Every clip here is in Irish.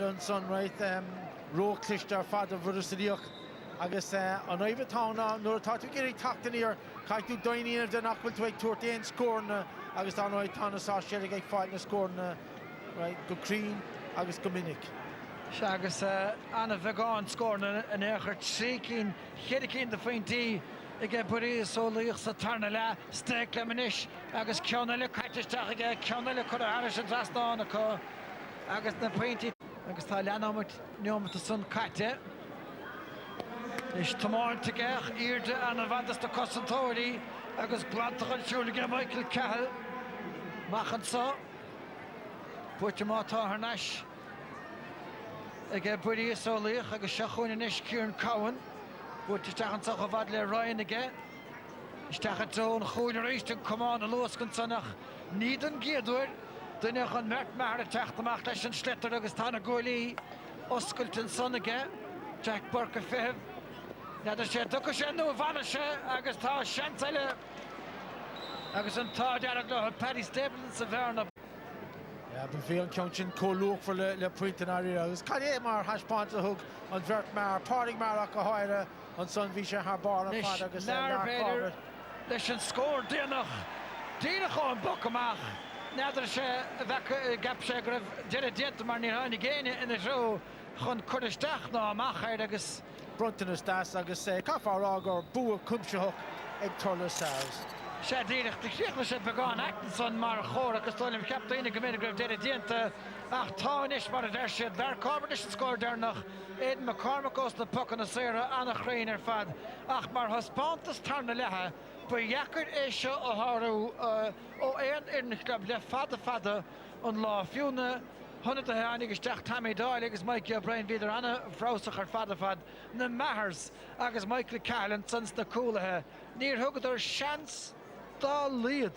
an son right ro clister father Borrisoleigh agus an Ivan Town nor thought to get tucked in here caiú daine of the knuckle to 13 score agus an Ivan Town Sarsfields get fight na score right go Crean agus Dominic agus Anna Vegan scoring an éair trícin chéadicín de faointí ige Borrisoleigh sa Thurles steak lemanish agus ceanna le caitisteach ige ceanna le chur aris an drastána có agus na faointí agus tá leanamut neomata sun caite is tomáinte gach irde an bhadas de cosantóirí agus glantachal siúlaige Michael Cahill machchan sa puite mátá harneis ige Borrisoleigh agus seachúin inis Kieran Cowan puite stachan sa chavad le Ryan ige stachan zón chúin reistin cumán a loscan sanach níd an géadúir duine chun mert mar a teachtamach leis an slitar agus tána góilí oscailtin son ige Jack Burke feh nadidir sé tucha sé nó bhanise agus tá seantaile agus an tá dearach le Paddy Stapleton sa bhearna. Ben féan ceantin cóluach for le puintin áir agus cadé mar haspáint a thug an bheirt mar páring marach a háire an son bhí sé th bar an fad agus Beidir leis an scór déanach an buc amach nadidir sé bheith gap sé go raibh dead déanta mar ní hainnig géine ina seo chun chuiristeach ná amach air agus Bruntanas das agus cafará gur bua cumseach ag Thurles Sarsfields. sé díireach de chríochla sé beáin Atkinson mar chóir agus táim captaína go minic raibh dead déanta ach táis mar a d siad bhar cábir is an scóir dénach Aidan McCormack os na pucan na séra anna chrainn ar fad ach mar thospántas tarna lethe ba dheacair é seo ó tharú ó éon iarnachlab le fada an lá fiúna Hunna a hánig isteach Tammy Doyle agus Michael O'Brien viidir anna bhrásach ar fad na mahars agus Michael Cahill sans na coolathe níor thugad seans dá líad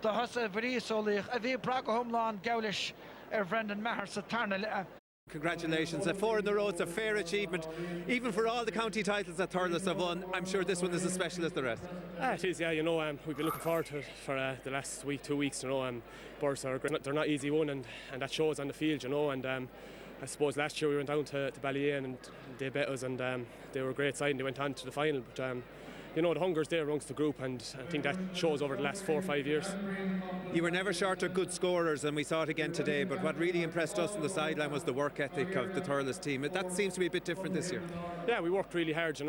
do thosa Borrisoleigh a bhí brag go thomláin gabhlis ar Brendan Maher sa Thurles. Congratulations, 4 in a row, it's a fair achievement. Even for all the county titles that Thurles have won, I'm sure this one is as special as the rest. It is, yeah, we've been looking forward to it for the last week, 2 weeks, Borrisoleigh they're not easy won and that shows on the field, and I suppose last year we went down to Ballyane and they bet us and they were a great side and they went on to the final, but the hunger's there amongst the group and I think that shows over the last 4 or 5 years. You were never short of good scorers and we saw it again today, but what really impressed us on the sideline was the work ethic of the Thurles team. That seems to be a bit different this year. Yeah, we worked really hard,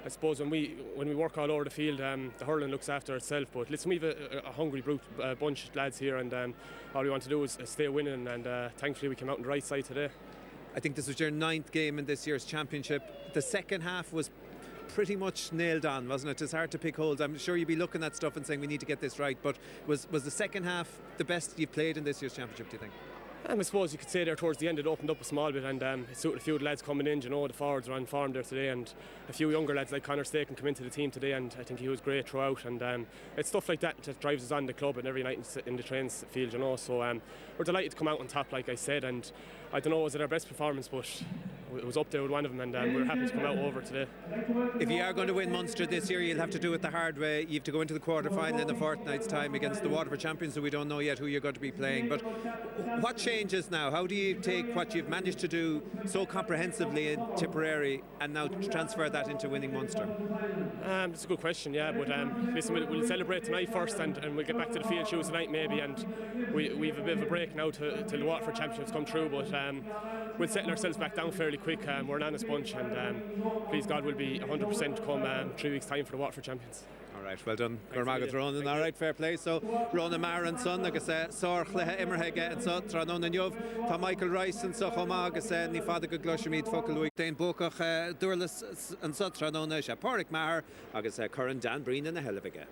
I suppose when we work all over the field, the hurling looks after itself, but listen, we've a hungry bunch of lads here and all we want to do is stay winning and thankfully we came out on the right side today. I think this was your 9th game in this year's championship. The second half was pretty much nailed on, wasn't it? It's hard to pick holes. I'm sure you'd be looking at stuff and saying we need to get this right, but was the second half the best you've played in this year's championship, do you think? I suppose you could say there towards the end it opened up a small bit and it suited a few of the lads coming in, the forwards were on form there today and a few younger lads like Conor Staken come into the team today and I think he was great throughout and it's stuff like that drives us on the club and every night in the trains field, so we're delighted to come out on top like I said and I don't know was it our best performance but it was up there with one of them and we're happy to come out over today. If you are going to win Munster this year you'll have to do it the hard way. You have to go into the quarter-final in a fortnight's time against the Waterford champions, so we don't know yet who you're going to be playing, but what changes now? How do you take what you've managed to do so comprehensively in Tipperary and now transfer that into winning Munster? It's a good question, yeah, but listen, we'll celebrate tonight first and we'll get back to the field shoes tonight maybe and we've a bit of a break now till the Waterford championships come through, but we'll settle ourselves back down fairly quick. We're an honest bunch and please God we'll be 100% come 3 weeks time for the Waterford champions. Alright, well done. Gormagat Ronan, alright, fair play. So Ronan Maher and son agus Sorchlehe Immerhege and so Tranon and Yov, Tá Michael Rice and so Choma agus ni fada go Gloshamid Focal Dane Bokach Thurles and so Tranon Páric Maher agus Curran Dan Breen in the Hellevige.